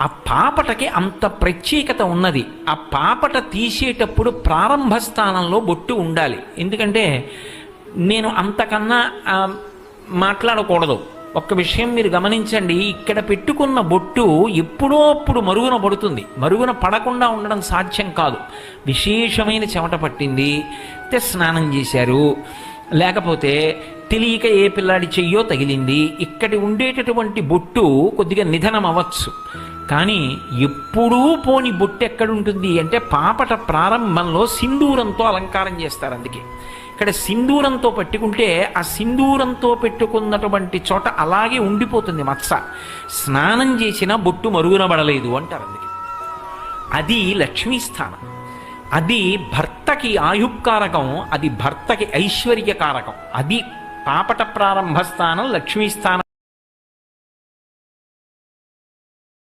ఆ పాపటకి అంత ప్రత్యేకత ఉన్నది. ఆ పాపట తీసేటప్పుడు ప్రారంభ స్థానంలో బొట్టు ఉండాలి. ఎందుకంటే నేను అంతకన్నా మాట్లాడకూడదు. ఒక్క విషయం మీరు గమనించండి, ఇక్కడ పెట్టుకున్న బొట్టు ఎప్పుడో అప్పుడు మరుగున పడుతుంది. మరుగున పడకుండా ఉండడం సాధ్యం కాదు. విశేషమైన చెమట పట్టింది, స్నానం చేశారు, లేకపోతే తెలియక ఏ పిల్లాడి చెయ్యో తగిలింది, ఇక్కడి ఉండేటటువంటి బొట్టు కొద్దిగా నిధనం అవ్వచ్చు. కానీ ఎప్పుడూ పోని బొట్టు ఎక్కడుంటుంది అంటే పాపట ప్రారంభంలో సింధూరంతో అలంకారం చేస్తారు. అందుకే ఇక్కడ సింధూరంతో పెట్టుకుంటే ఆ సింధూరంతో పెట్టుకున్నటువంటి చోట అలాగే ఉండిపోతుంది మత్స. స్నానం చేసిన బొట్టు మరుగునబడలేదు అంటారు. అందుకే అది లక్ష్మీస్థానం. అది భర్తకి ఆయుక్కారకం, అది భర్తకి ఐశ్వర్యకారకం. అది పాపట ప్రారంభ స్థానం, లక్ష్మీస్థానం.